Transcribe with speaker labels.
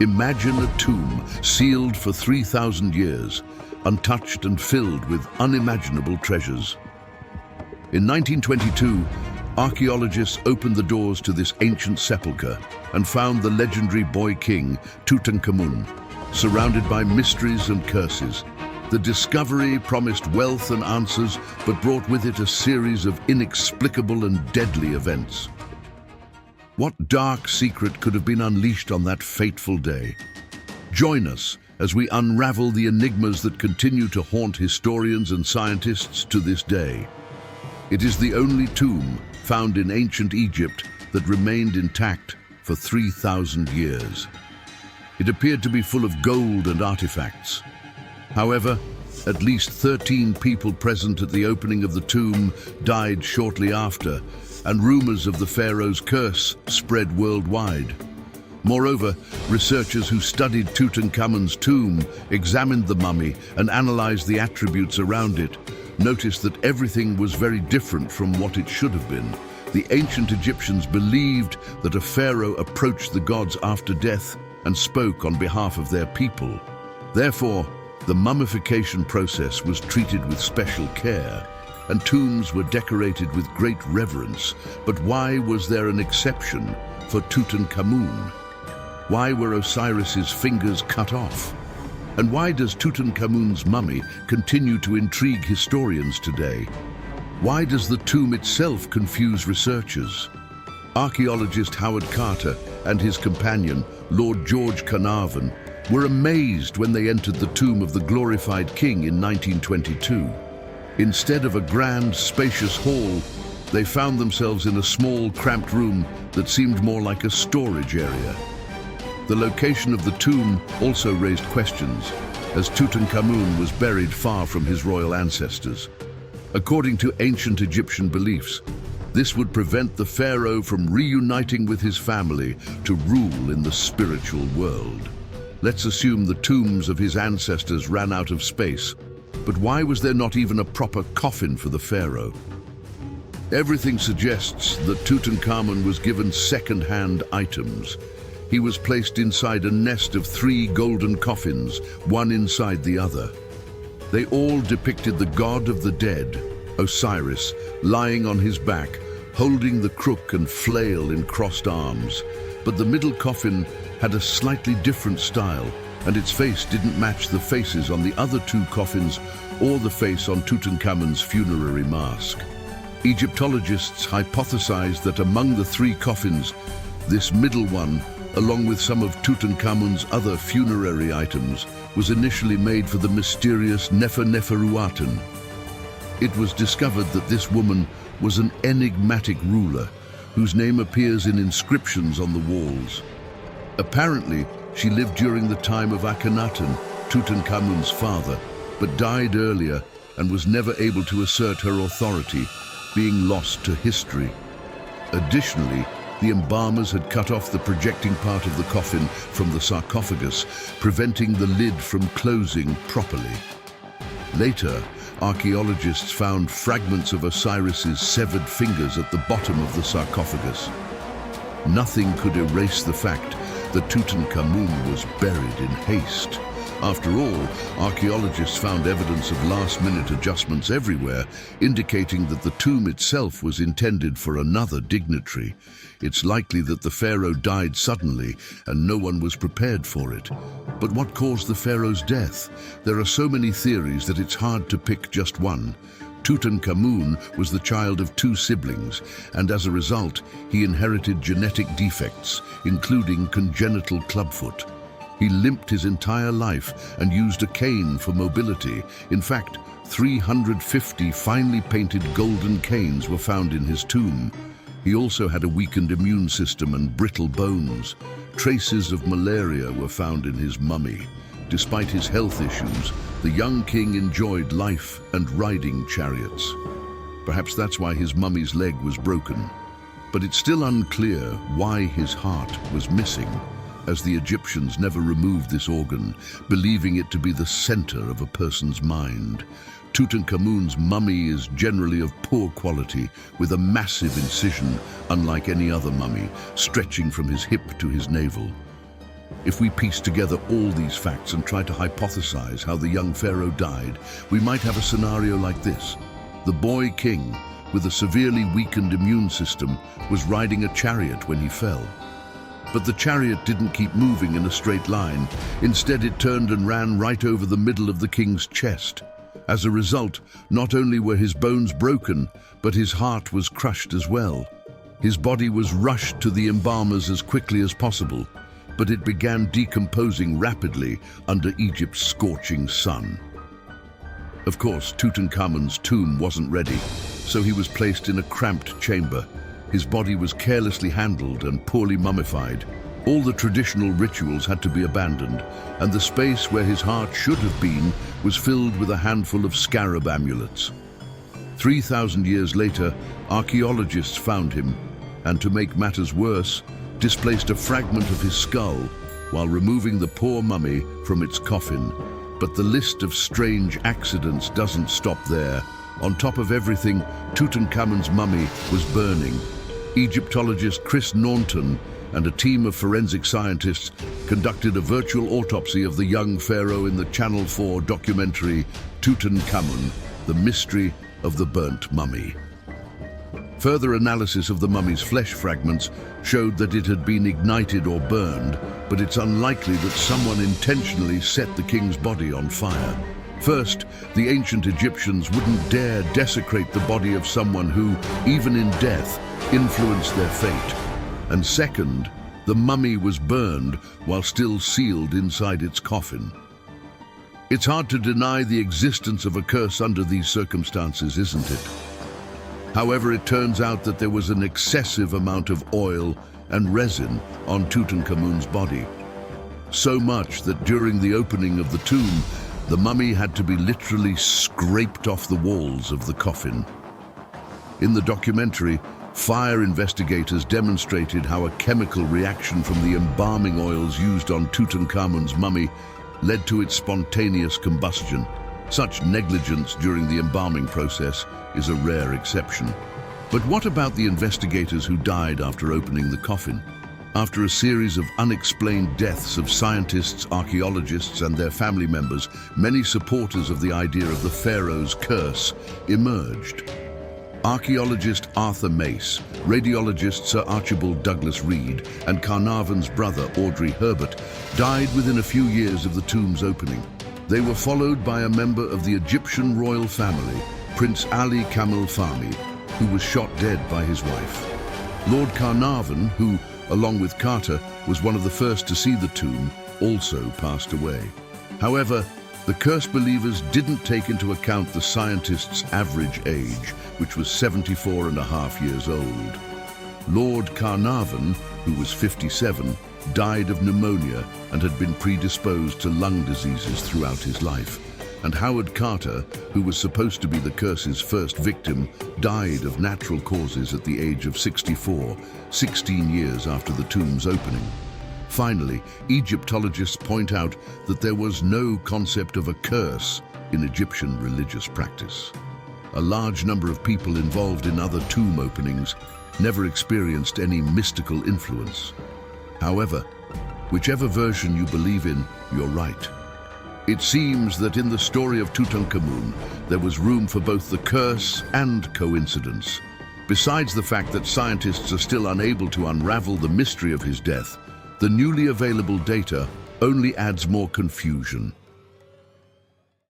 Speaker 1: Imagine a tomb sealed for 3,000 years, untouched and filled with unimaginable treasures. In 1922, archaeologists opened the doors to this ancient sepulchre and found the legendary boy king, Tutankhamun, surrounded by mysteries and curses. The discovery promised wealth and answers, but brought with it a series of inexplicable and deadly events. What dark secret could have been unleashed on that fateful day? Join us as we unravel the enigmas that continue to haunt historians and scientists to this day. It is the only tomb found in ancient Egypt that remained intact for 3,000 years. It appeared to be full of gold and artifacts. However, at least 13 people present at the opening of the tomb died shortly after, and rumors of the pharaoh's curse spread worldwide. Moreover, researchers who studied Tutankhamun's tomb, examined the mummy, and analyzed the attributes around it, noticed that everything was very different from what it should have been. The ancient Egyptians believed that a pharaoh approached the gods after death and spoke on behalf of their people. Therefore, the mummification process was treated with special care, and tombs were decorated with great reverence. But why was there an exception for Tutankhamun? Why were Osiris's fingers cut off? And why does Tutankhamun's mummy continue to intrigue historians today? Why does the tomb itself confuse researchers? Archaeologist Howard Carter and his companion, Lord George Carnarvon, were amazed when they entered the tomb of the glorified king in 1922. Instead of a grand, spacious hall, they found themselves in a small, cramped room that seemed more like a storage area. The location of the tomb also raised questions, as Tutankhamun was buried far from his royal ancestors. According to ancient Egyptian beliefs, this would prevent the pharaoh from reuniting with his family to rule in the spiritual world. Let's assume the tombs of his ancestors ran out of space, but why was there not even a proper coffin for the pharaoh? Everything suggests that Tutankhamun was given second-hand items. He was placed inside a nest of 3 golden coffins, one inside the other. They all depicted the god of the dead, Osiris, lying on his back, holding the crook and flail in crossed arms. But the middle coffin had a slightly different style, and its face didn't match the faces on the other 2 coffins or the face on Tutankhamun's funerary mask. Egyptologists hypothesized that among the 3 coffins, this middle one, along with some of Tutankhamun's other funerary items, was initially made for the mysterious Neferuaten. It was discovered that this woman was an enigmatic ruler whose name appears in inscriptions on the walls. Apparently, she lived during the time of Akhenaten, Tutankhamun's father, but died earlier and was never able to assert her authority, being lost to history. Additionally, the embalmers had cut off the projecting part of the coffin from the sarcophagus, preventing the lid from closing properly. Later, archaeologists found fragments of Osiris's severed fingers at the bottom of the sarcophagus. Nothing could erase the fact that Tutankhamun was buried in haste. After all, archaeologists found evidence of last-minute adjustments everywhere, indicating that the tomb itself was intended for another dignitary. It's likely that the pharaoh died suddenly and no one was prepared for it. But what caused the pharaoh's death? There are so many theories that it's hard to pick just one. Tutankhamun was the child of 2 siblings, and as a result, he inherited genetic defects, including congenital clubfoot. He limped his entire life and used a cane for mobility. In fact, 350 finely painted golden canes were found in his tomb. He also had a weakened immune system and brittle bones. Traces of malaria were found in his mummy. Despite his health issues, the young king enjoyed life and riding chariots. Perhaps that's why his mummy's leg was broken. But it's still unclear why his heart was missing, as the Egyptians never removed this organ, believing it to be the center of a person's mind. Tutankhamun's mummy is generally of poor quality, with a massive incision, unlike any other mummy, stretching from his hip to his navel. If we piece together all these facts and try to hypothesize how the young pharaoh died, we might have a scenario like this. The boy king, with a severely weakened immune system, was riding a chariot when he fell. But the chariot didn't keep moving in a straight line. Instead, it turned and ran right over the middle of the king's chest. As a result, not only were his bones broken, but his heart was crushed as well. His body was rushed to the embalmers as quickly as possible, but it began decomposing rapidly under Egypt's scorching sun. Of course, Tutankhamun's tomb wasn't ready, so he was placed in a cramped chamber. His body was carelessly handled and poorly mummified. All the traditional rituals had to be abandoned, and the space where his heart should have been was filled with a handful of scarab amulets. 3,000 years later, archaeologists found him, and to make matters worse, displaced a fragment of his skull while removing the poor mummy from its coffin. But the list of strange accidents doesn't stop there. On top of everything, Tutankhamun's mummy was burning. Egyptologist Chris Naunton and a team of forensic scientists conducted a virtual autopsy of the young pharaoh in the Channel 4 documentary Tutankhamun, The Mystery of the Burnt Mummy. Further analysis of the mummy's flesh fragments showed that it had been ignited or burned, but it's unlikely that someone intentionally set the king's body on fire. First, the ancient Egyptians wouldn't dare desecrate the body of someone who, even in death, influenced their fate. And second, the mummy was burned while still sealed inside its coffin. It's hard to deny the existence of a curse under these circumstances, isn't it? However, it turns out that there was an excessive amount of oil and resin on Tutankhamun's body. So much that during the opening of the tomb, the mummy had to be literally scraped off the walls of the coffin. In the documentary, fire investigators demonstrated how a chemical reaction from the embalming oils used on Tutankhamun's mummy led to its spontaneous combustion. Such negligence during the embalming process is a rare exception. But what about the investigators who died after opening the coffin? After a series of unexplained deaths of scientists, archaeologists, and their family members, many supporters of the idea of the pharaoh's curse emerged. Archaeologist Arthur Mace, radiologist Sir Archibald Douglas Reed, and Carnarvon's brother Audrey Herbert died within a few years of the tomb's opening. They were followed by a member of the Egyptian royal family, Prince Ali Kamel Fahmy, who was shot dead by his wife. Lord Carnarvon, who, along with Carter, was one of the first to see the tomb, also passed away. However, the curse believers didn't take into account the scientists' average age, which was 74.5 years old. Lord Carnarvon, who was 57, died of pneumonia and had been predisposed to lung diseases throughout his life. And Howard Carter, who was supposed to be the curse's first victim, died of natural causes at the age of 64, 16 years after the tomb's opening. Finally, Egyptologists point out that there was no concept of a curse in Egyptian religious practice. A large number of people involved in other tomb openings never experienced any mystical influence. However, whichever version you believe in, you're right. It seems that in the story of Tutankhamun, there was room for both the curse and coincidence. Besides the fact that scientists are still unable to unravel the mystery of his death, the newly available data only adds more confusion.